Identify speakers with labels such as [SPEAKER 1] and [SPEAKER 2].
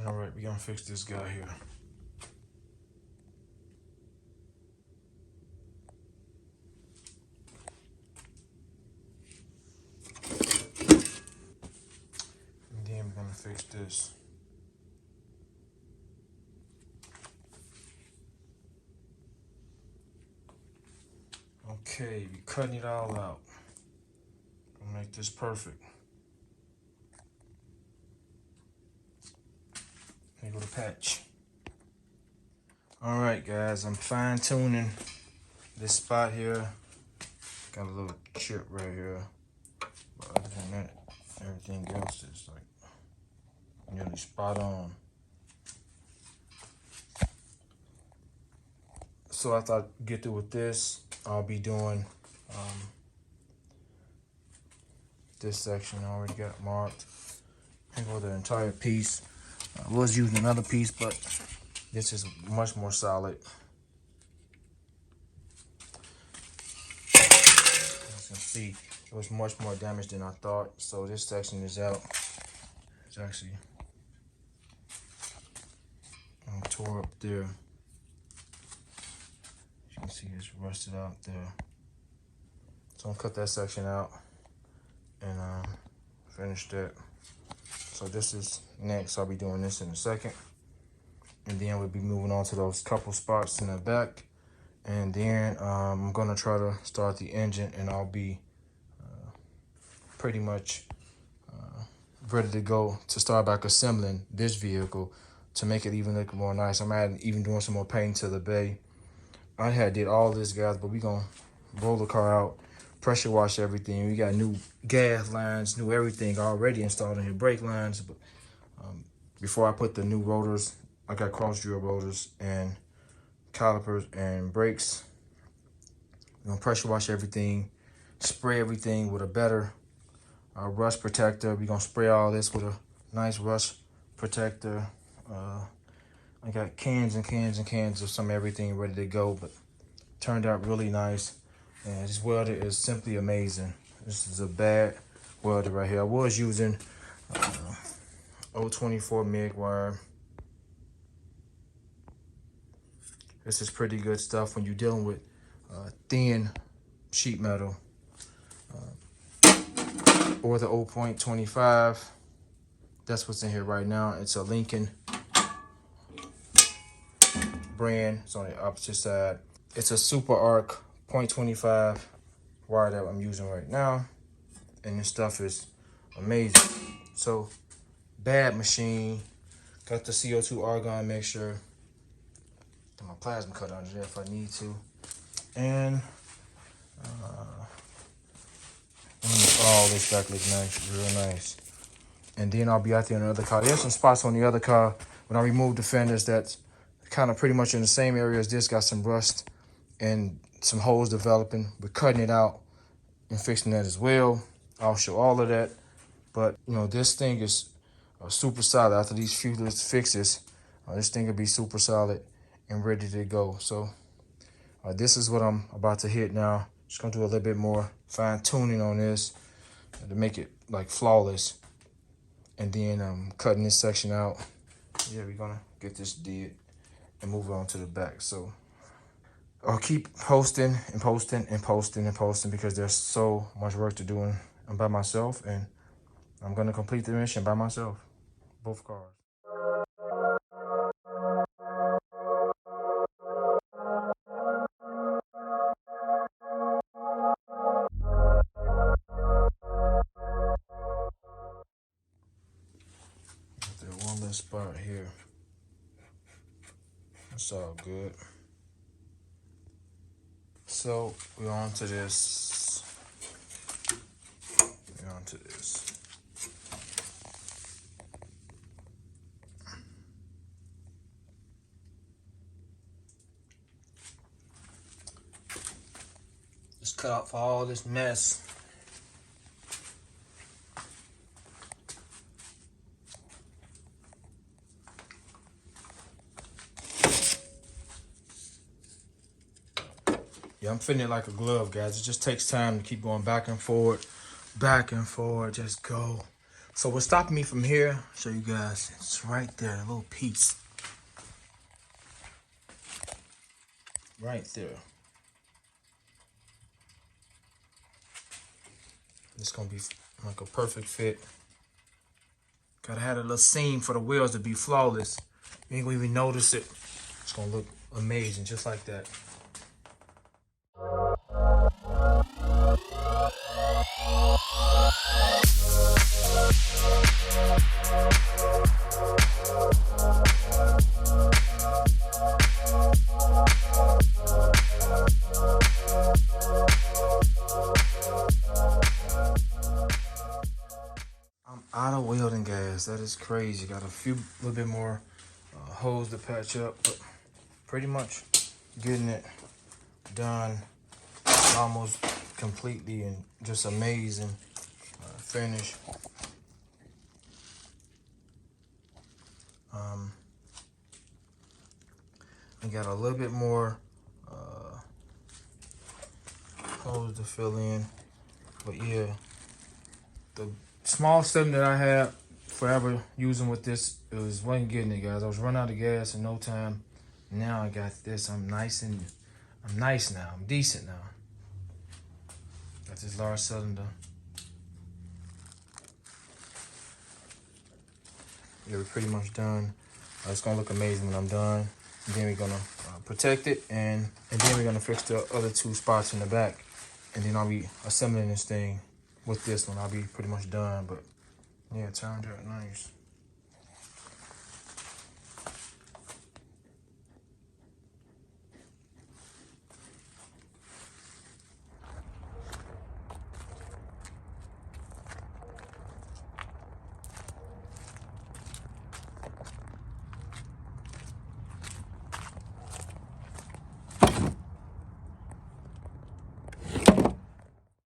[SPEAKER 1] All right, we're gonna fix this guy here. And then we're gonna fix this. Okay, we're cutting it all out. We'll make this perfect. Here go the patch. All right, guys, I'm fine tuning this spot here. Got a little chip right here. But other than that, everything else is like nearly spot on. So after I get through with this, I'll be doing this section. I already got it marked. And go the entire piece. I was using another piece, but this is much more solid. As you can see, it was much more damaged than I thought. So this section is out. It's actually tore up there. As you can see, it's rusted out there. So I'm gonna cut that section out and finish that. So this is next. I'll be doing this in a second. And then we'll be moving on to those couple spots in the back. And then I'm gonna try to start the engine, and I'll be pretty much ready to go to start back assembling this vehicle to make it even look more nice. I'm even doing some more paint to the bay. I did all this, guys, but we gonna roll the car out, pressure wash everything. We got new gas lines, new everything already installed in here, brake lines. But before I put the new rotors, I got cross drill rotors and calipers and brakes. We're gonna pressure wash everything, spray everything with a better rust protector. We're gonna spray all this with a nice rust protector. I got cans and cans and cans of some everything ready to go, but turned out really nice. And this welder is simply amazing. This is a bad welder right here. I was using 024 MIG wire. This is pretty good stuff when you're dealing with thin sheet metal. Or the 0.25. That's what's in here right now. It's a Lincoln brand. It's on the opposite side. It's a Super Arc 0.25 wire that I'm using right now. And this stuff is amazing. So, bad machine. Got the CO2 argon mixture. Got my plasma cutter under there if I need to. And oh, this back looks nice, real nice. And then I'll be out there in the other car. There's some spots on the other car when I remove the fenders that's kind of pretty much in the same area as this. Got some rust and some holes developing. We're cutting it out and fixing that as well. I'll show all of that. But, you know, this thing is super solid. After these few little fixes, this thing will be super solid and ready to go. So this is what I'm about to hit now. Just gonna do a little bit more fine tuning on this to make it like flawless. And then I'm cutting this section out. Yeah, we're gonna get this did and move on to the back. So I'll keep posting and posting and posting and posting because there's so much work to do and by myself, and I'm gonna complete the mission by myself, both cars. There's one less spot here. It's all good. So we're on to this. We're on to this. Just cut out for all this mess. Yeah, I'm fitting it like a glove, guys. It just takes time to keep going back and forward, just go. So what's stopping me from here, show you guys, it's right there, a little piece. Right there. It's gonna be like a perfect fit. Gotta have a little seam for the wheels to be flawless. You ain't gonna even notice it. It's gonna look amazing, just like that. I'm out of welding gas. That is crazy. Got a little bit more holes to patch up, but pretty much getting it done almost completely, and just amazing finish. I got a little bit more holes to fill in, but yeah, the small step that I had forever using with this, it wasn't getting it, guys. I was running out of gas in no time. Now I got this. I'm nice now. I'm decent now. Got this large cylinder. Yeah, we're pretty much done. It's gonna look amazing when I'm done. And then we're gonna protect it, and then we're gonna fix the other 2 spots in the back. And then I'll be assembling this thing with this one. I'll be pretty much done, but yeah, it turned out nice.